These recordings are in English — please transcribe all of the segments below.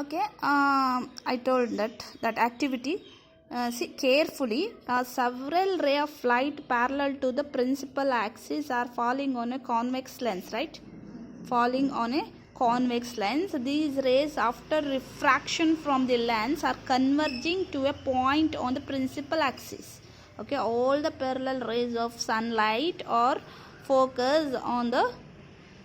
Okay, I told that activity. See carefully. Several rays of light parallel to the principal axis are falling on a convex lens, right? Falling on a convex lens. These rays, after refraction from the lens, are converging to a point on the principal axis. Okay, all the parallel rays of sunlight are focused on the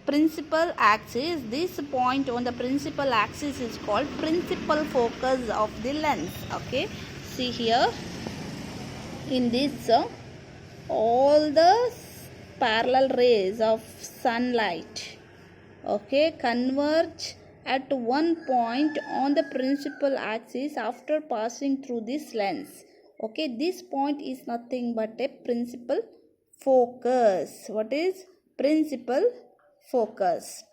principal axis. This point on the principal axis is called principal focus of the lens. Okay, see here in this all the parallel rays of sunlight, okay, converge at one point on the principal axis after passing through this lens. Okay, this point is nothing but a principal focus. What is principal focus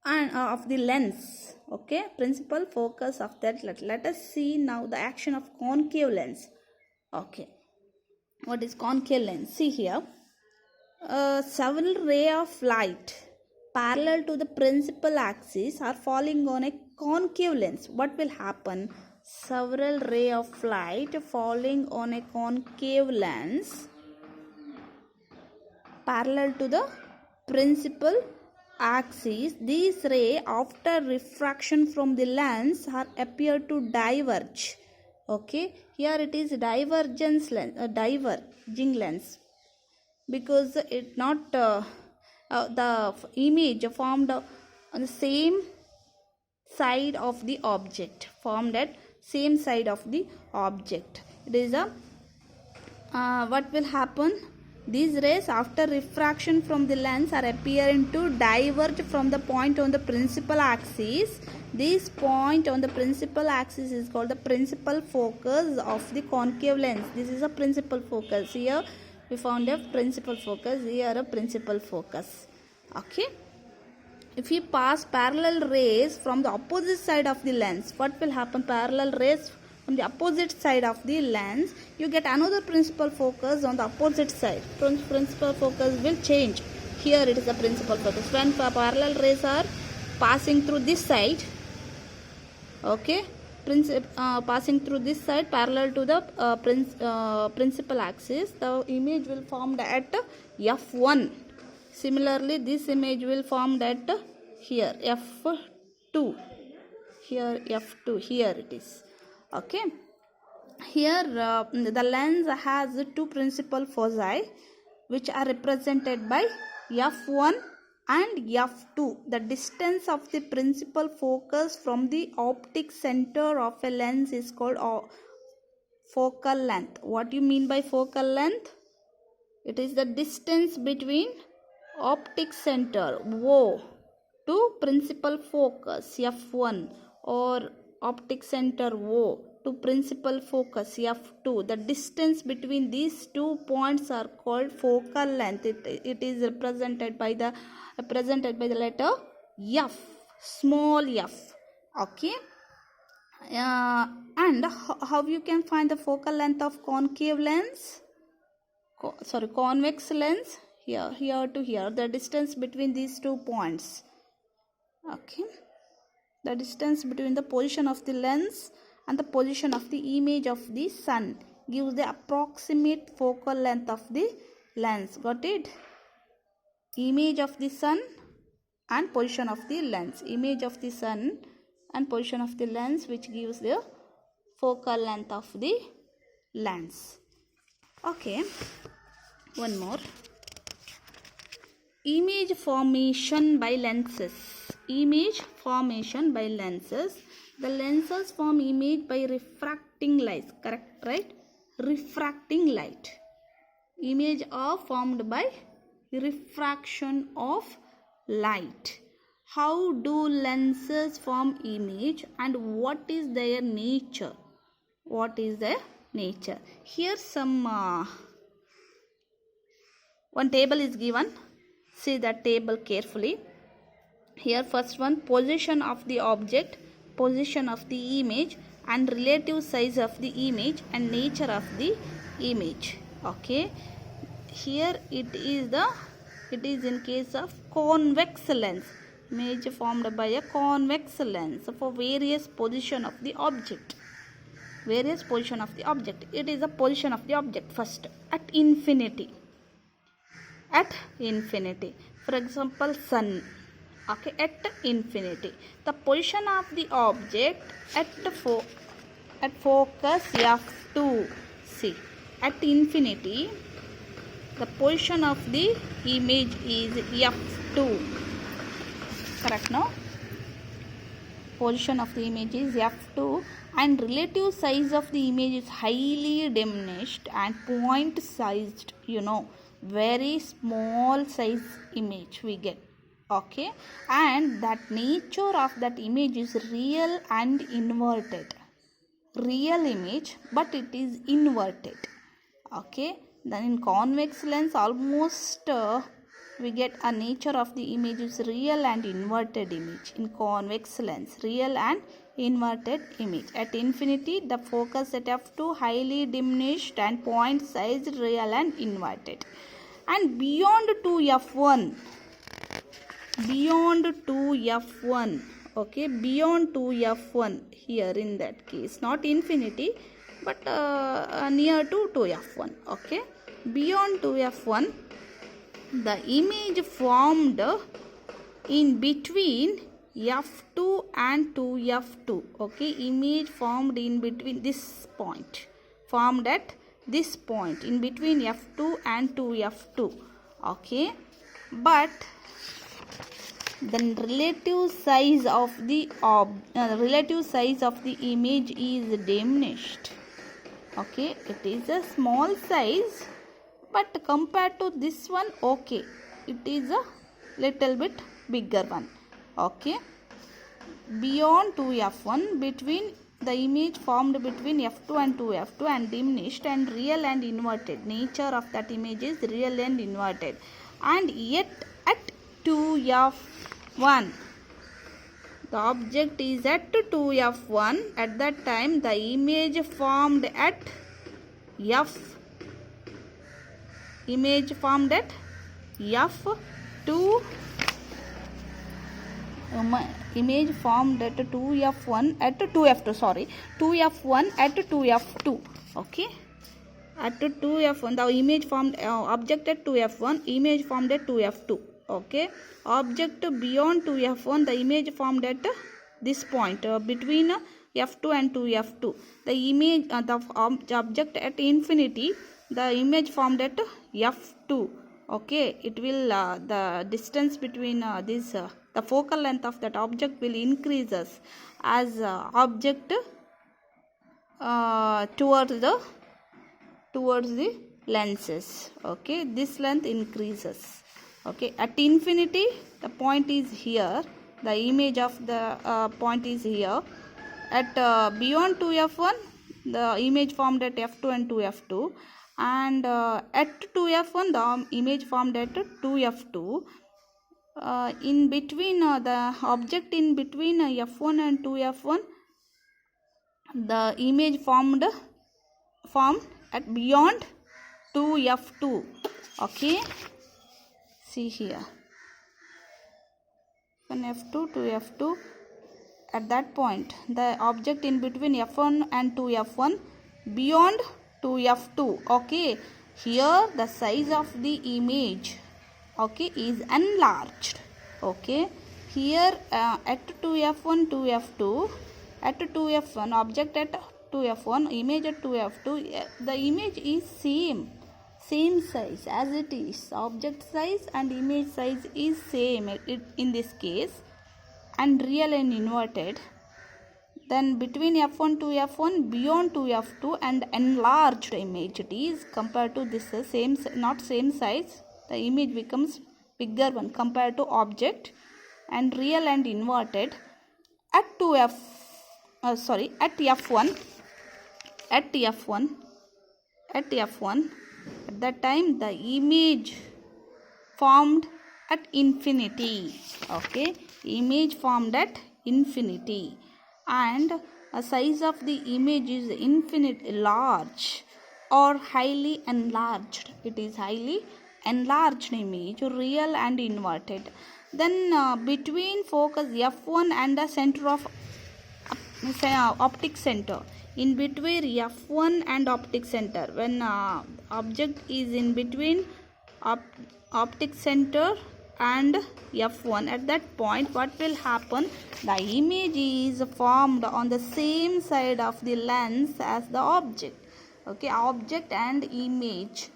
and of the lens? Okay, principal focus of that lens. Let us see now the action of concave lens. Okay, what is concave lens? See here, several rays of light parallel to the principal axis are falling on a concave lens. What will happen? Several rays of light falling on a concave lens parallel to the principal axis. These rays, after refraction from the lens, are appear to diverge. Okay, here it is divergence lens, diverging lens, because it not the image formed on the same side of the object, formed at same side of the object. It is a what will happen? These rays, after refraction from the lens, are appearing to diverge from the point on the principal axis. This point on the principal axis is called the principal focus of the concave lens. This is a principal focus. Here we found a principal focus, here a principal focus. Okay, if we pass parallel rays from the opposite side of the lens, what will happen? Parallel rays from the opposite side of the lens, you get another principal focus on the opposite side. Principal focus will change. Here it is a principal focus. When parallel rays are passing through this side, okay, passing through this side parallel to the principal axis, the image will formed at F1. Similarly, this image will formed at here F2. Here F2. Here it is. Okay. Here the lens has two principal foci, which are represented by F1 and F2. The distance of the principal focus from the optic center of a lens is called focal length. What do you mean by focal length? It is the distance between optic center O to principal focus F1, or optic center O to principal focus F2. The distance between these 2 points are called focal length. It is represented by the letter F, small f. Okay, and how you can find the focal length of concave lens? Convex lens. Here to here, the distance between these 2 points. Okay, the distance between the position of the lens and the position of the image of the sun gives the approximate focal length of the lens. Got it? Image of the sun and position of the lens. Image of the sun and position of the lens, which gives the focal length of the lens. Okay, one more. Image formation by lenses. Image formation by lenses. The lenses form image by refracting light. Correct, right? Refracting light. Image are formed by refraction of light. How do lenses form image, and what is their nature? What is their nature? Here some one table is given. See that table carefully. Here first one, position of the object, position of the image, and relative size of the image and nature of the image. Okay, here it is in case of convex lens. Image formed by a convex lens for various position of the object. Various position of the object. It is a position of the object first at infinity. At infinity. For example, sun. Okay, at infinity. The position of the object at focus f2. See, at infinity, the position of the image is f2. Correct, no? Position of the image is f2 and relative size of the image is highly diminished and point sized, very small size image we get. Okay, and that nature of that image is real and inverted. Real image, but it is inverted. Okay, then in convex lens almost we get a nature of the image is real and inverted image. In convex lens, real and inverted image. At infinity, the focus at f2 highly diminished and point size real and inverted. And beyond 2f1, okay, beyond 2f1 here in that case, not infinity but near to 2f1. Okay, beyond 2f1, the image formed in between f2 and 2f2. Okay, image formed in between this point, formed at this point in between f2 and 2f2. Okay, but then relative size of the image is diminished. Okay, it is a small size, but compared to this one, okay, it is a little bit bigger one. Okay, beyond 2f1, between the image formed between f2 and 2f2 and diminished and real and inverted. Nature of that image is real and inverted. And yet at 2f1, the object is at 2f1. At that time, the image formed at f2 image formed at 2f1 at 2f2, sorry, 2f1 at 2f2. Okay, at 2f1 the image formed object at 2f1, image formed at 2f2. Okay, object beyond 2f1, the image formed at this point between f2 and 2f2. The image the object at infinity, the image formed at f2. Okay, it will the distance between the focal length of that object will increases as object towards the lenses. Okay, this length increases. Okay, at infinity the point is here, the image of the point is here. At beyond 2f1, the image formed at f2 and 2f2, and at 2f1 the image formed at 2f2. In between the object in between f1 and 2f1, the image formed at beyond 2f2. Okay, see here, when f2 to f2, at that point the object in between f1 and 2f1 beyond 2f2. Okay, here the size of the image, okay, is enlarged. Okay, here at 2f1 2f2, at 2f1 object at 2f1, image at 2f2, the image is same size as it is. Object size and image size is same in this case, and real and inverted. Then between f1 to f1, beyond 2f2 and enlarged image it is compared to this same, not same size, the image becomes bigger one compared to object, and real and inverted at at f1 at that time the image formed at infinity. Okay, image formed at infinity, and a size of the image is infinitely large or highly enlarged. It is highly enlarged image, real and inverted. Then between focus F1 and the center of optic center, in between F1 and optic center, when object is in between optic center and F1, at that point what will happen, the image is formed on the same side of the lens as the object. Okay, object and image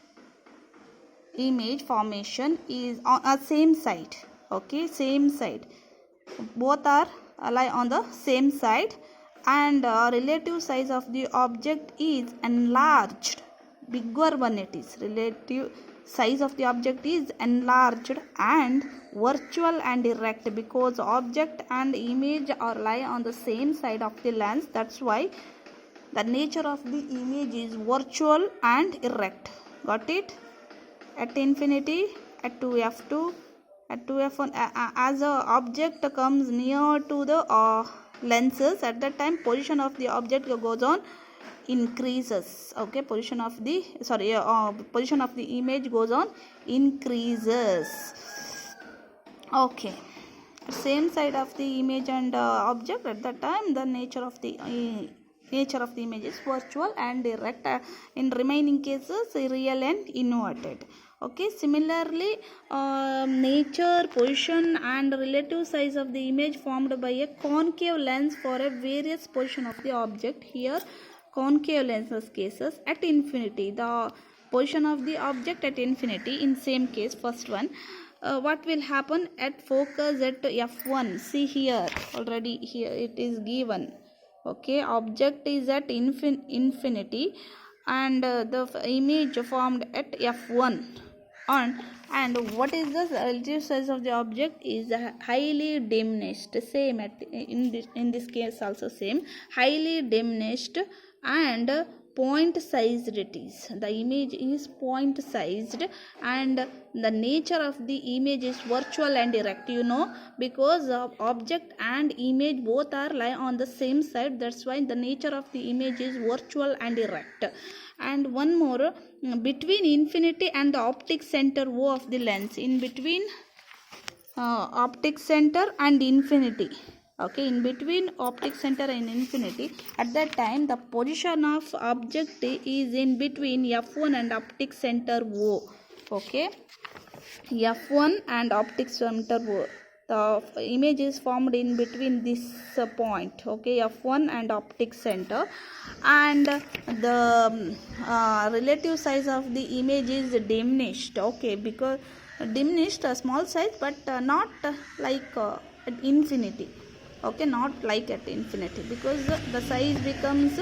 formation is on a same side. Okay, same side, both are lie on the same side, and relative size of the object is enlarged, bigger one it is, relative size of the object is enlarged and virtual and erect, because object and image are lie on the same side of the lens. That's why the nature of the image is virtual and erect. Got it? At infinity, at 2f2, at 2f1, as a object comes near to the lenses, at that time position of the object goes on increases. Okay, position of the image goes on increases. Okay, same side of the image and object, at that time the nature of the image is virtual and erect. In remaining cases, real and inverted. Okay, similarly, nature, position and relative size of the image formed by a concave lens for a various position of the object. Here concave lenses cases, at infinity, the position of the object at infinity. In same case, first one, what will happen at focus at f1. See here, already here it is given. Okay, object is at infinity and the image formed at f1 and what is the relative size of the object is highly diminished. Same in this case also same, highly diminished and point sized it is. The image is point sized and the nature of the image is virtual and erect, because of object and image both are lie on the same side. That's why the nature of the image is virtual and erect. And one more, between infinity and the optic center O of the lens, in between optic center and infinity. Okay, in between optic center and infinity, at that time the position of object is in between f1 and optic center O. Okay, f1 and optic center O, the image is formed in between this point. Okay, f1 and optic center, and the relative size of the image is diminished. Okay, because diminished a small size, but not like at infinity. Okay, not like at infinity, because the size becomes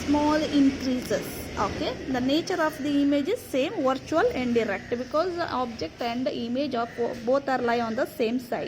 small, increases. Okay, the nature of the image is same, virtual and erect, because the object and the image of both are lie on the same side.